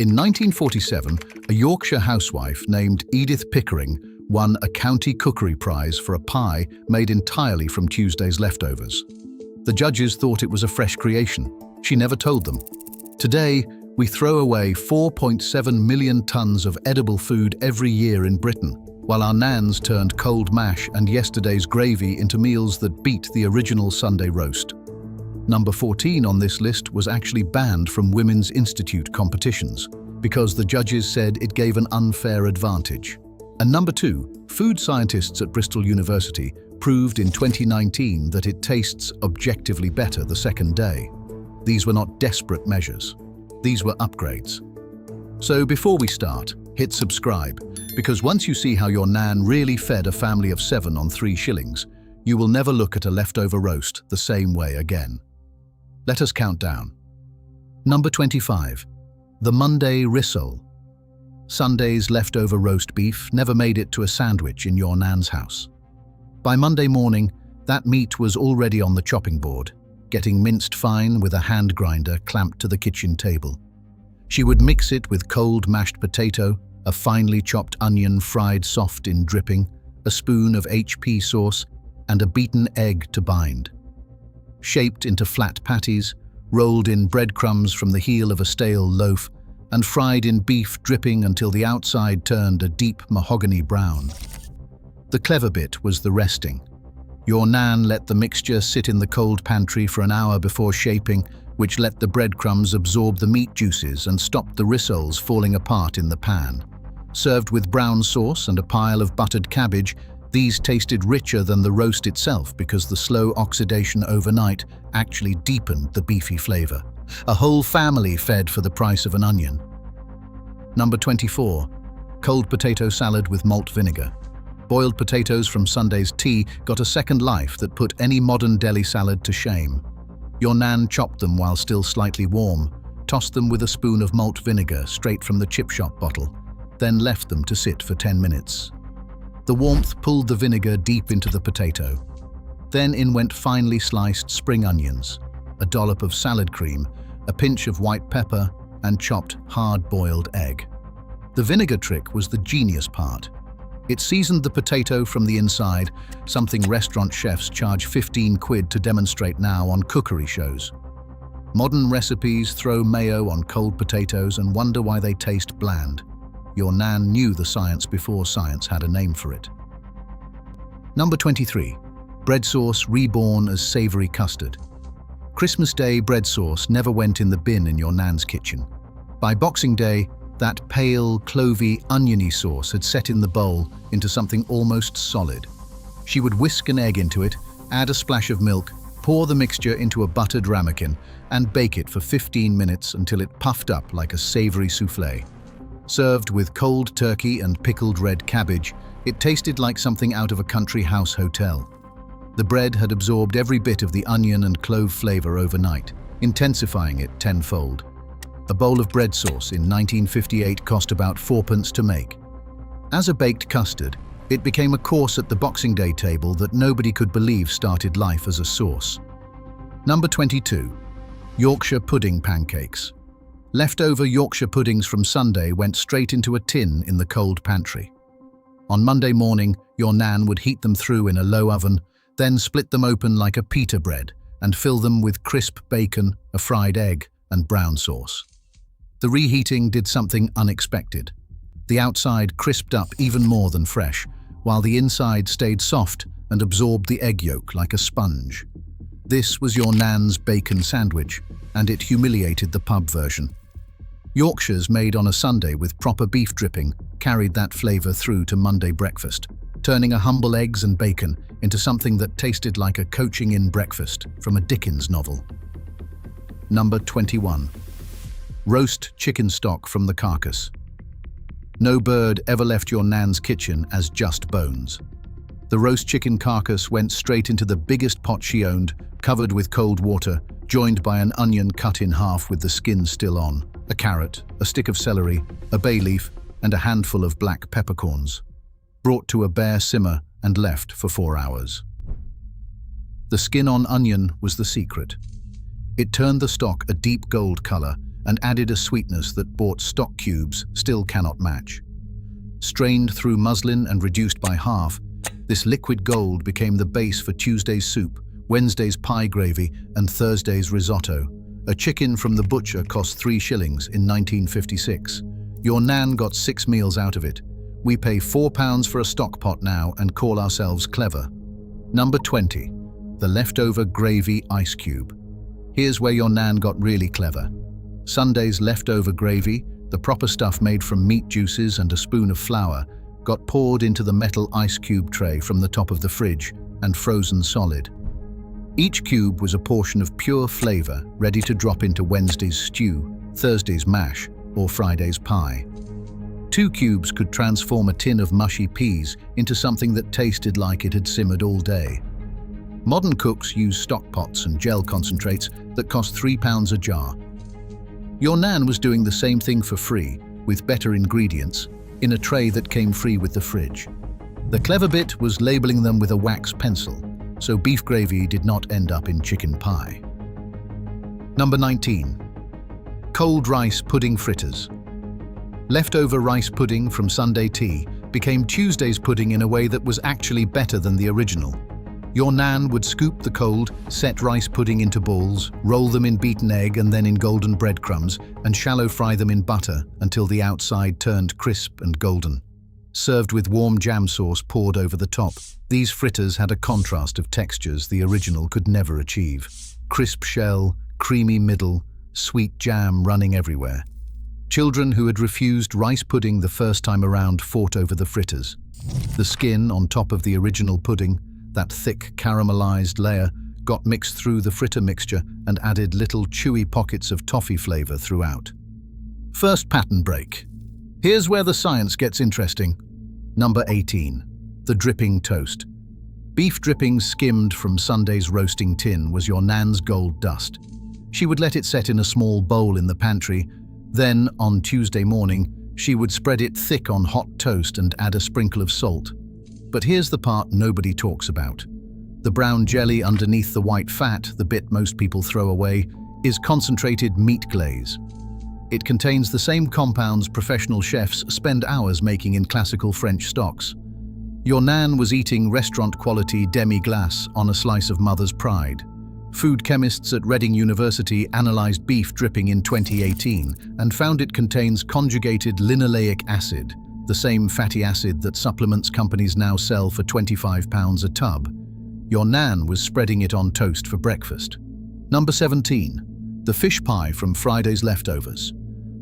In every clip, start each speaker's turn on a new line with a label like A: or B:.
A: In 1947, a Yorkshire housewife named Edith Pickering won a county cookery prize for a pie made entirely from Tuesday's leftovers. The judges thought it was a fresh creation. She never told them. Today, we throw away 4.7 million tons of edible food every year in Britain, while our nans turned cold mash and yesterday's gravy into meals that beat the original Sunday roast. Number 14 on this list was actually banned from Women's Institute competitions because the judges said it gave an unfair advantage. And number 2, food scientists at Bristol University proved in 2019 that it tastes objectively better the second day. These were not desperate measures. These were upgrades. So before we start, hit subscribe, because once you see how your nan really fed a family of 7 on 3 shillings, you will never look at a leftover roast the same way again. Let us count down. Number 25. The Monday rissole. Sunday's leftover roast beef never made it to a sandwich in your nan's house. By Monday morning, that meat was already on the chopping board, getting minced fine with a hand grinder clamped to the kitchen table. She would mix it with cold mashed potato, a finely chopped onion fried soft in dripping, a spoon of HP sauce, and a beaten egg to bind. Shaped into flat patties, rolled in breadcrumbs from the heel of a stale loaf, and fried in beef dripping until the outside turned a deep mahogany brown. The clever bit was the resting. Your nan let the mixture sit in the cold pantry for an hour before shaping, which let the breadcrumbs absorb the meat juices and stopped the rissoles falling apart in the pan. Served with brown sauce and a pile of buttered cabbage, these tasted richer than the roast itself because the slow oxidation overnight actually deepened the beefy flavor. A whole family fed for the price of an onion. Number 24. Cold potato salad with malt vinegar. Boiled potatoes from Sunday's tea got a second life that put any modern deli salad to shame. Your nan chopped them while still slightly warm, tossed them with a spoon of malt vinegar straight from the chip shop bottle, then left them to sit for 10 minutes. The warmth pulled the vinegar deep into the potato. Then in went finely sliced spring onions, a dollop of salad cream, a pinch of white pepper, and chopped hard-boiled egg. The vinegar trick was the genius part. It seasoned the potato from the inside, something restaurant chefs charge 15 quid to demonstrate now on cookery shows. Modern recipes throw mayo on cold potatoes and wonder why they taste bland. Your nan knew the science before science had a name for it. Number 23. Bread sauce reborn as savory custard. Christmas Day bread sauce never went in the bin in your nan's kitchen. By Boxing Day, that pale, clovey, oniony sauce had set in the bowl into something almost solid. She would whisk an egg into it, add a splash of milk, pour the mixture into a buttered ramekin, and bake it for 15 minutes until it puffed up like a savory soufflé. Served with cold turkey and pickled red cabbage, it tasted like something out of a country house hotel. The bread had absorbed every bit of the onion and clove flavor overnight, intensifying it tenfold. A bowl of bread sauce in 1958 cost about 4p to make. As a baked custard, it became a course at the Boxing Day table that nobody could believe started life as a sauce. Number 22. Yorkshire pudding pancakes. Leftover Yorkshire puddings from Sunday went straight into a tin in the cold pantry. On Monday morning, your nan would heat them through in a low oven, then split them open like a pita bread and fill them with crisp bacon, a fried egg, and brown sauce. The reheating did something unexpected. The outside crisped up even more than fresh, while the inside stayed soft and absorbed the egg yolk like a sponge. This was your nan's bacon sandwich, and it humiliated the pub version. Yorkshires made on a Sunday with proper beef dripping carried that flavor through to Monday breakfast, turning a humble eggs and bacon into something that tasted like a coaching-in breakfast from a Dickens novel. Number 21. Roast chicken stock from the carcass. No bird ever left your nan's kitchen as just bones. The roast chicken carcass went straight into the biggest pot she owned, covered with cold water, joined by an onion cut in half with the skin still on, a carrot, a stick of celery, a bay leaf, and a handful of black peppercorns. Brought to a bare simmer and left for 4 hours. The skin-on onion was the secret. It turned the stock a deep gold color and added a sweetness that bought stock cubes still cannot match. Strained through muslin and reduced by half, this liquid gold became the base for Tuesday's soup, Wednesday's pie gravy, and Thursday's risotto. A chicken from the butcher cost 3 shillings in 1956. Your nan got 6 meals out of it. We pay £4 for a stock pot now and call ourselves clever. Number 20. The leftover gravy ice cube. Here's where your nan got really clever. Sunday's leftover gravy, the proper stuff made from meat juices and a spoon of flour, got poured into the metal ice cube tray from the top of the fridge and frozen solid. Each cube was a portion of pure flavor ready to drop into Wednesday's stew, Thursday's mash, or Friday's pie. 2 cubes could transform a tin of mushy peas into something that tasted like it had simmered all day. Modern cooks use stock pots and gel concentrates that cost £3 a jar. Your nan was doing the same thing for free, with better ingredients, in a tray that came free with the fridge. The clever bit was labeling them with a wax pencil, so beef gravy did not end up in chicken pie. Number 19. Cold rice pudding fritters. Leftover rice pudding from Sunday tea became Tuesday's pudding in a way that was actually better than the original. Your nan would scoop the cold, set rice pudding into balls, roll them in beaten egg and then in golden breadcrumbs, and shallow fry them in butter until the outside turned crisp and golden. Served with warm jam sauce poured over the top, these fritters had a contrast of textures the original could never achieve. Crisp shell, creamy middle, sweet jam running everywhere. Children who had refused rice pudding the first time around fought over the fritters. The skin on top of the original pudding, that thick caramelized layer, got mixed through the fritter mixture and added little chewy pockets of toffee flavor throughout. First pattern break. Here's where the science gets interesting. Number 18. The dripping toast. Beef drippings skimmed from Sunday's roasting tin was your nan's gold dust. She would let it set in a small bowl in the pantry. Then, on Tuesday morning, she would spread it thick on hot toast and add a sprinkle of salt. But here's the part nobody talks about. The brown jelly underneath the white fat, the bit most people throw away, is concentrated meat glaze. It contains the same compounds professional chefs spend hours making in classical French stocks. Your nan was eating restaurant-quality demi-glace on a slice of mother's pride. Food chemists at Reading University analyzed beef dripping in 2018 and found it contains conjugated linoleic acid, the same fatty acid that supplements companies now sell for £25 a tub. Your nan was spreading it on toast for breakfast. Number 17. The fish pie from Friday's leftovers.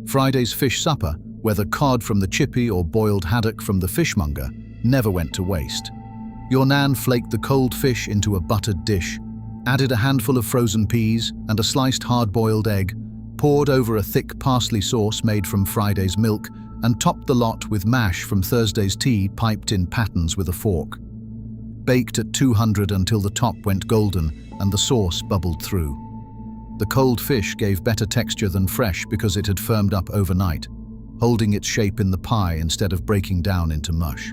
A: Friday's fish supper, whether cod from the chippy or boiled haddock from the fishmonger, never went to waste. Your nan flaked the cold fish into a buttered dish, added a handful of frozen peas and a sliced hard-boiled egg, poured over a thick parsley sauce made from Friday's milk, and topped the lot with mash from Thursday's tea piped in patterns with a fork. Baked at 200 until the top went golden and the sauce bubbled through. The cold fish gave better texture than fresh because it had firmed up overnight, holding its shape in the pie instead of breaking down into mush.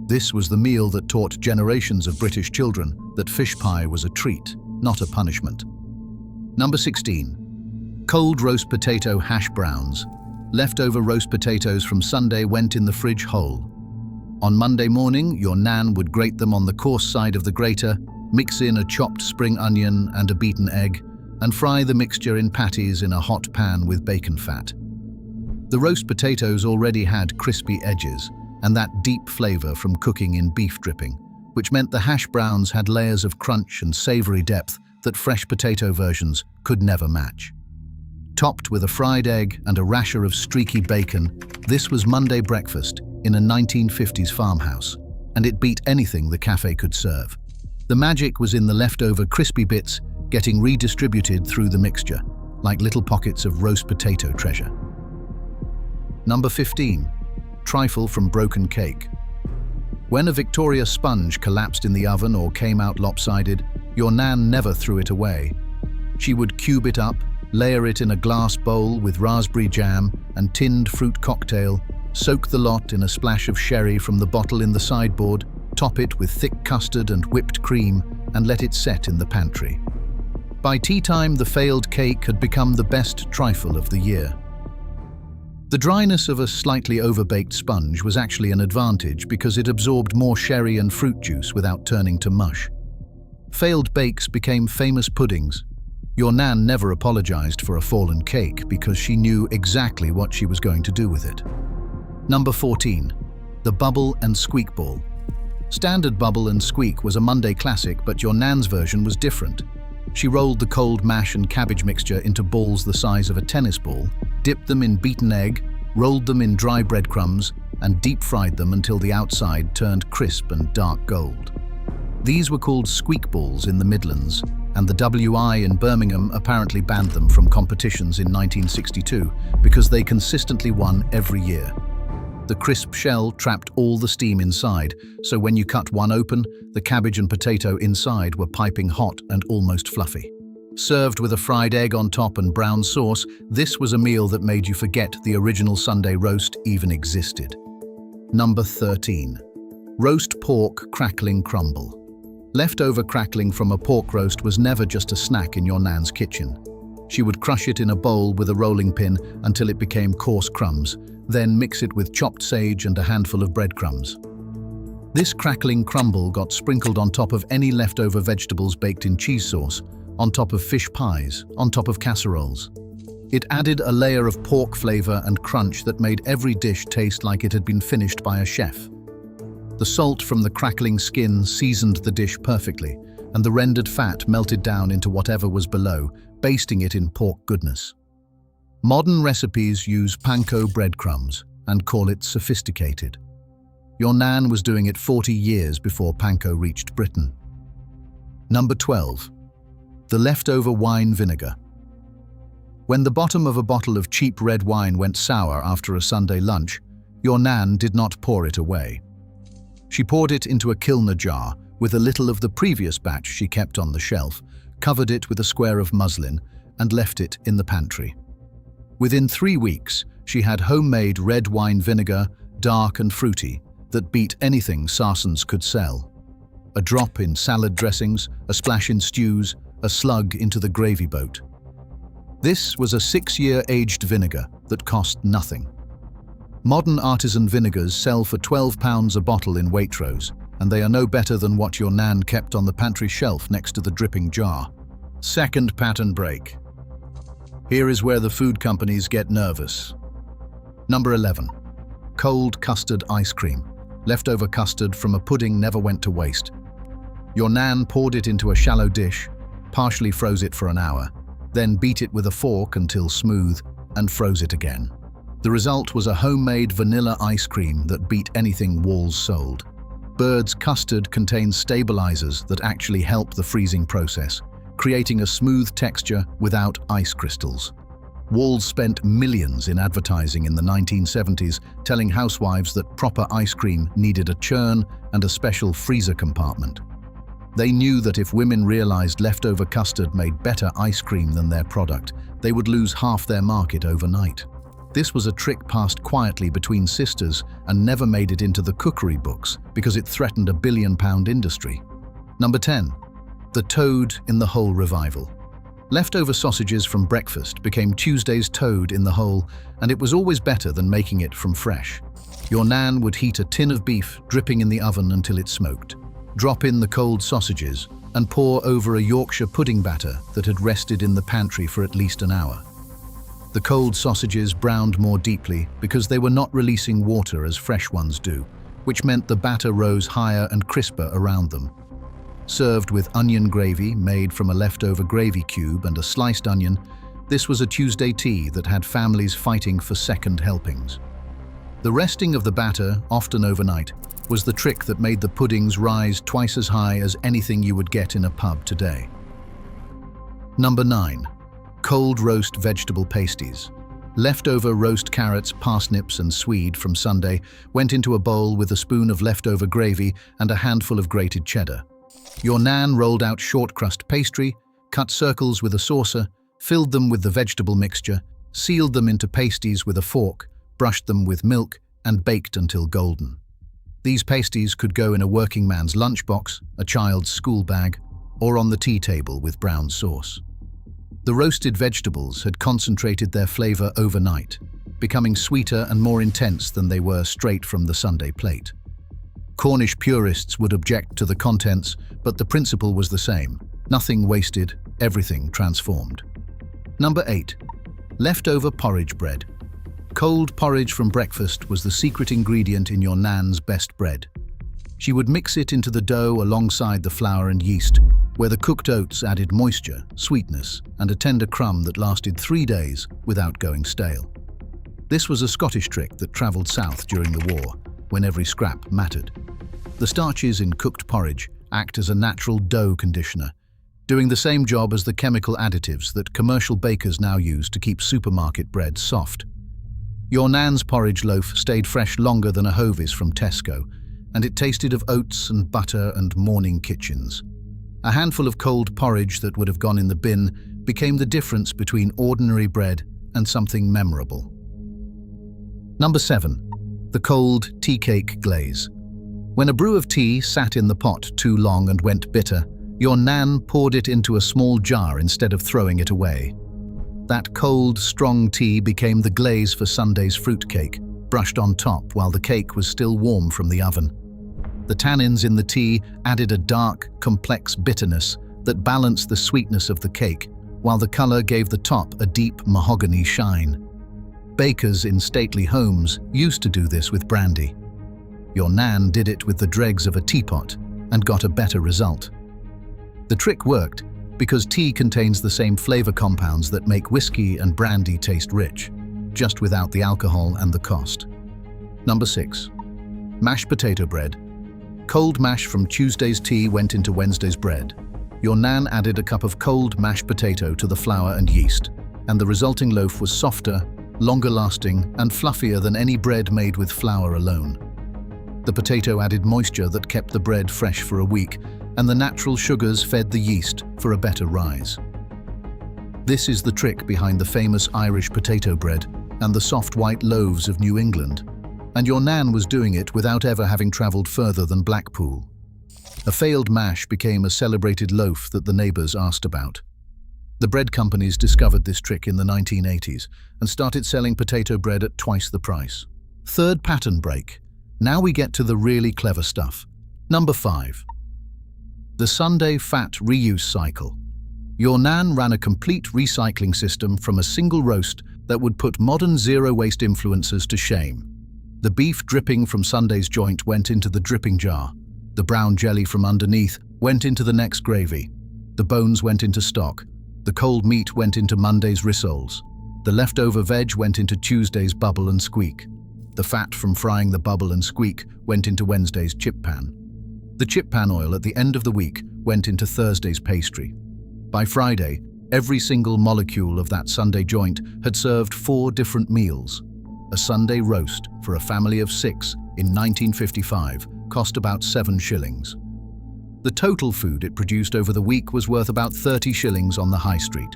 A: This was the meal that taught generations of British children that fish pie was a treat, not a punishment. Number 16. Cold roast potato hash browns. Leftover roast potatoes from Sunday went in the fridge whole. On Monday morning, your nan would grate them on the coarse side of the grater, mix in a chopped spring onion and a beaten egg, and fry the mixture in patties in a hot pan with bacon fat. The roast potatoes already had crispy edges and that deep flavor from cooking in beef dripping, which meant the hash browns had layers of crunch and savory depth that fresh potato versions could never match. Topped with a fried egg and a rasher of streaky bacon, this was Monday breakfast in a 1950s farmhouse, and it beat anything the cafe could serve. The magic was in the leftover crispy bits getting redistributed through the mixture, like little pockets of roast potato treasure. Number 15. Trifle from broken cake. When a Victoria sponge collapsed in the oven or came out lopsided, your nan never threw it away. She would cube it up, layer it in a glass bowl with raspberry jam and tinned fruit cocktail, soak the lot in a splash of sherry from the bottle in the sideboard, top it with thick custard and whipped cream, and let it set in the pantry. By tea time, the failed cake had become the best trifle of the year. The dryness of a slightly overbaked sponge was actually an advantage because it absorbed more sherry and fruit juice without turning to mush. Failed bakes became famous puddings. Your nan never apologized for a fallen cake because she knew exactly what she was going to do with it. Number 14. The bubble and squeak ball. Standard bubble and squeak was a Monday classic, but your nan's version was different. She rolled the cold mash and cabbage mixture into balls the size of a tennis ball, dipped them in beaten egg, rolled them in dry breadcrumbs, and deep-fried them until the outside turned crisp and dark gold. These were called squeak balls in the Midlands, and the WI in Birmingham apparently banned them from competitions in 1962 because they consistently won every year. The crisp shell trapped all the steam inside, so when you cut one open, the cabbage and potato inside were piping hot and almost fluffy. Served with a fried egg on top and brown sauce, this was a meal that made you forget the original Sunday roast even existed. Number 13. Roast pork crackling crumble. Leftover crackling from a pork roast was never just a snack in your nan's kitchen. She would crush it in a bowl with a rolling pin until it became coarse crumbs, then mix it with chopped sage and a handful of breadcrumbs. This crackling crumble got sprinkled on top of any leftover vegetables baked in cheese sauce, on top of fish pies, on top of casseroles. It added a layer of pork flavor and crunch that made every dish taste like it had been finished by a chef. The salt from the crackling skin seasoned the dish perfectly, and the rendered fat melted down into whatever was below, basting it in pork goodness. Modern recipes use panko breadcrumbs and call it sophisticated. Your nan was doing it 40 years before panko reached Britain. Number 12. The leftover wine vinegar. When the bottom of a bottle of cheap red wine went sour after a Sunday lunch, your nan did not pour it away. She poured it into a kilner jar with a little of the previous batch she kept on the shelf, covered it with a square of muslin, and left it in the pantry. Within 3 weeks, she had homemade red wine vinegar, dark and fruity, that beat anything Sarsens could sell. A drop in salad dressings, a splash in stews, a slug into the gravy boat. This was a 6-year aged vinegar that cost nothing. Modern artisan vinegars sell for £12 a bottle in Waitrose, and they are no better than what your nan kept on the pantry shelf next to the dripping jar. Second pattern break. Here is where the food companies get nervous. Number 11. Cold custard ice cream. Leftover custard from a pudding never went to waste. Your nan poured it into a shallow dish, partially froze it for an hour, then beat it with a fork until smooth, and froze it again. The result was a homemade vanilla ice cream that beat anything Walls sold. Bird's custard contains stabilizers that actually help the freezing process, creating a smooth texture without ice crystals. Walls spent millions in advertising in the 1970s, telling housewives that proper ice cream needed a churn and a special freezer compartment. They knew that if women realized leftover custard made better ice cream than their product, they would lose half their market overnight. This was a trick passed quietly between sisters and never made it into the cookery books because it threatened a billion-pound industry. Number 10. The toad in the hole revival. Leftover sausages from breakfast became Tuesday's toad in the hole, and it was always better than making it from fresh. Your nan would heat a tin of beef dripping in the oven until it smoked. Drop in the cold sausages and pour over a Yorkshire pudding batter that had rested in the pantry for at least an hour. The cold sausages browned more deeply because they were not releasing water as fresh ones do, which meant the batter rose higher and crisper around them. Served with onion gravy made from a leftover gravy cube and a sliced onion, this was a Tuesday tea that had families fighting for second helpings. The resting of the batter, often overnight, was the trick that made the puddings rise twice as high as anything you would get in a pub today. Number 9. Cold roast vegetable pasties. Leftover roast carrots, parsnips and swede from Sunday went into a bowl with a spoon of leftover gravy and a handful of grated cheddar. Your nan rolled out short crust pastry, cut circles with a saucer, filled them with the vegetable mixture, sealed them into pasties with a fork, brushed them with milk, and baked until golden. These pasties could go in a working man's lunchbox, a child's school bag, or on the tea table with brown sauce. The roasted vegetables had concentrated their flavor overnight, becoming sweeter and more intense than they were straight from the Sunday plate. Cornish purists would object to the contents, but the principle was the same. Nothing wasted, everything transformed. Number 8. Leftover porridge bread. Cold porridge from breakfast was the secret ingredient in your nan's best bread. She would mix it into the dough alongside the flour and yeast, where the cooked oats added moisture, sweetness, and a tender crumb that lasted 3 days without going stale. This was a Scottish trick that travelled south during the war, when every scrap mattered. The starches in cooked porridge act as a natural dough conditioner, doing the same job as the chemical additives that commercial bakers now use to keep supermarket bread soft. Your nan's porridge loaf stayed fresh longer than a Hovis from Tesco, and it tasted of oats and butter and morning kitchens. A handful of cold porridge that would have gone in the bin became the difference between ordinary bread and something memorable. Number 7. The cold tea cake glaze. When a brew of tea sat in the pot too long and went bitter, your nan poured it into a small jar instead of throwing it away. That cold, strong tea became the glaze for Sunday's fruitcake, brushed on top while the cake was still warm from the oven. The tannins in the tea added a dark, complex bitterness that balanced the sweetness of the cake, while the color gave the top a deep mahogany shine. Bakers in stately homes used to do this with brandy. Your nan did it with the dregs of a teapot and got a better result. The trick worked because tea contains the same flavor compounds that make whiskey and brandy taste rich, just without the alcohol and the cost. Number 6. Mashed potato bread. Cold mash from Tuesday's tea went into Wednesday's bread. Your nan added a cup of cold mashed potato to the flour and yeast, and the resulting loaf was softer, longer lasting, and fluffier than any bread made with flour alone. The potato added moisture that kept the bread fresh for a week, and the natural sugars fed the yeast for a better rise. This is the trick behind the famous Irish potato bread and the soft white loaves of New England, and your nan was doing it without ever having travelled further than Blackpool. A failed mash became a celebrated loaf that the neighbours asked about. The bread companies discovered this trick in the 1980s and started selling potato bread at twice the price. Third pattern break. Now we get to the really clever stuff. Number 5. The Sunday fat reuse cycle. Your nan ran a complete recycling system from a single roast that would put modern zero-waste influencers to shame. The beef dripping from Sunday's joint went into the dripping jar. The brown jelly from underneath went into the next gravy. The bones went into stock. The cold meat went into Monday's rissoles. The leftover veg went into Tuesday's bubble and squeak. The fat from frying the bubble and squeak went into Wednesday's chip pan. The chip pan oil at the end of the week went into Thursday's pastry. By Friday, every single molecule of that Sunday joint had served 4 different meals. A Sunday roast for a family of 6 in 1955 cost about 7 shillings. The total food it produced over the week was worth about 30 shillings on the high street.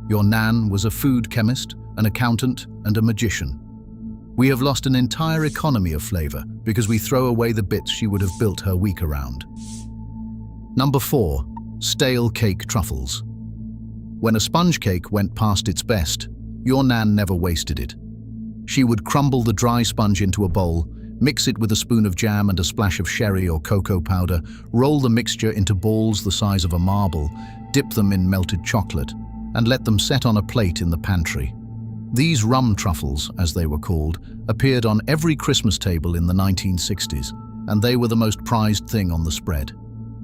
A: Your nan was a food chemist, an accountant, and a magician. We have lost an entire economy of flavour because we throw away the bits she would have built her week around. Number 4. Stale cake truffles. When a sponge cake went past its best, your nan never wasted it. She would crumble the dry sponge into a bowl, mix it with a spoon of jam and a splash of sherry or cocoa powder, roll the mixture into balls the size of a marble, dip them in melted chocolate, and let them set on a plate in the pantry. These rum truffles, as they were called, appeared on every Christmas table in the 1960s, and they were the most prized thing on the spread.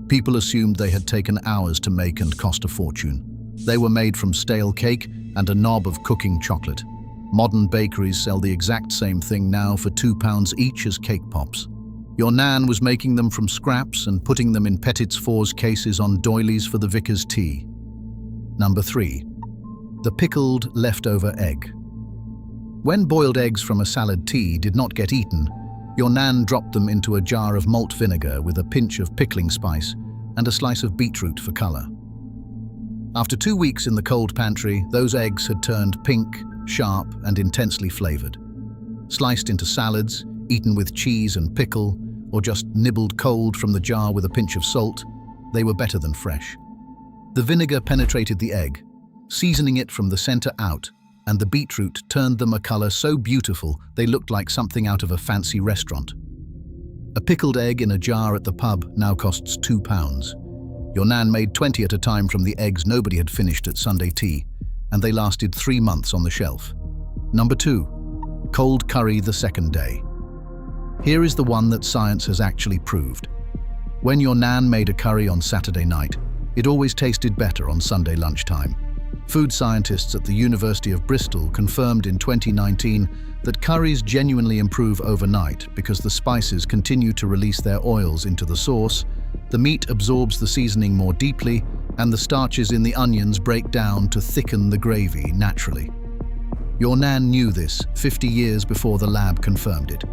A: People assumed they had taken hours to make and cost a fortune. They were made from stale cake and a knob of cooking chocolate. Modern bakeries sell the exact same thing now for £2 each as cake pops. Your nan was making them from scraps and putting them in Petit's Fours cases on doilies for the vicar's tea. Number 3. The pickled leftover egg. When boiled eggs from a salad tea did not get eaten, your nan dropped them into a jar of malt vinegar with a pinch of pickling spice and a slice of beetroot for colour. After 2 weeks in the cold pantry, those eggs had turned pink, sharp, and intensely flavoured. Sliced into salads, eaten with cheese and pickle, or just nibbled cold from the jar with a pinch of salt, they were better than fresh. The vinegar penetrated the egg, seasoning it from the center out, and the beetroot turned them a color so beautiful they looked like something out of a fancy restaurant. A pickled egg in a jar at the pub now costs £2. Your nan made 20 at a time from the eggs nobody had finished at Sunday tea, and they lasted 3 months on the shelf. Number 2. Cold curry the second day. Here is the one that science has actually proved. When your nan made a curry on Saturday night, it always tasted better on Sunday lunchtime. Food scientists at the University of Bristol confirmed in 2019 that curries genuinely improve overnight because the spices continue to release their oils into the sauce, the meat absorbs the seasoning more deeply, and the starches in the onions break down to thicken the gravy naturally. Your nan knew this 50 years before the lab confirmed it.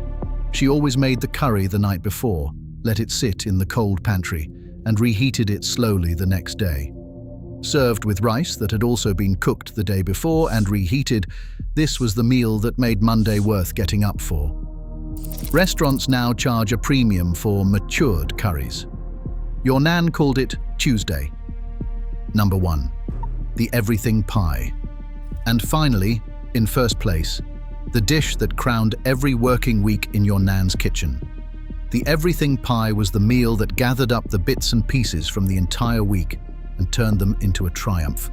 A: She always made the curry the night before, let it sit in the cold pantry, and reheated it slowly the next day. Served with rice that had also been cooked the day before and reheated, this was the meal that made Monday worth getting up for. Restaurants now charge a premium for matured curries. Your nan called it Tuesday. Number 1. The everything pie. And finally, in first place, the dish that crowned every working week in your nan's kitchen. The everything pie was the meal that gathered up the bits and pieces from the entire week and turned them into a triumph.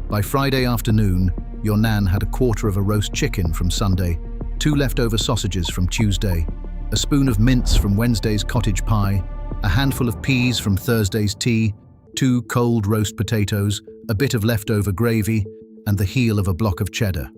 A: By Friday afternoon, your nan had a quarter of a roast chicken from Sunday, 2 leftover sausages from Tuesday, a spoon of mince from Wednesday's cottage pie, a handful of peas from Thursday's tea, 2 cold roast potatoes, a bit of leftover gravy, and the heel of a block of cheddar.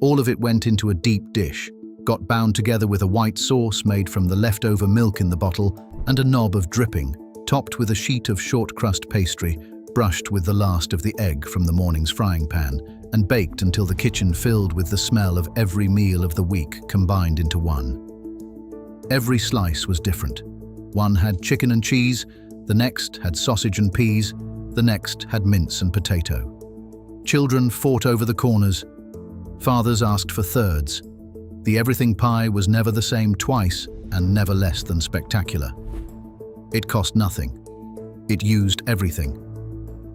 A: All of it went into a deep dish, got bound together with a white sauce made from the leftover milk in the bottle and a knob of dripping, topped with a sheet of short crust pastry, brushed with the last of the egg from the morning's frying pan, and baked until the kitchen filled with the smell of every meal of the week combined into one. Every slice was different. One had chicken and cheese, the next had sausage and peas, the next had mince and potato. Children fought over the corners. Fathers asked for thirds. The everything pie was never the same twice and never less than spectacular. It cost nothing. It used everything.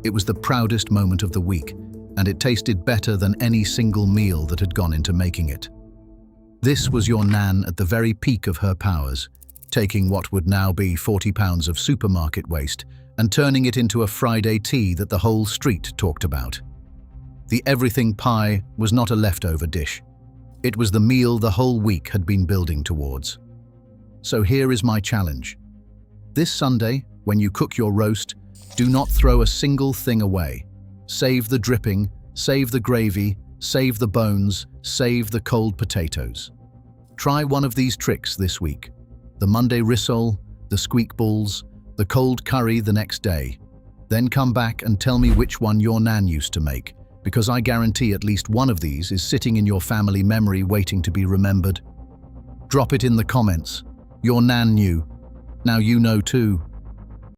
A: It was the proudest moment of the week, and it tasted better than any single meal that had gone into making it. This was your nan at the very peak of her powers, taking what would now be 40 pounds of supermarket waste and turning it into a Friday tea that the whole street talked about. The everything pie was not a leftover dish. It was the meal the whole week had been building towards. So here is my challenge. This Sunday, when you cook your roast, do not throw a single thing away. Save the dripping, save the gravy, save the bones, save the cold potatoes. Try one of these tricks this week. The Monday rissole, the squeak balls, the cold curry the next day. Then come back and tell me which one your nan used to make, because I guarantee at least one of these is sitting in your family memory waiting to be remembered. Drop it in the comments. Your nan knew. Now you know too.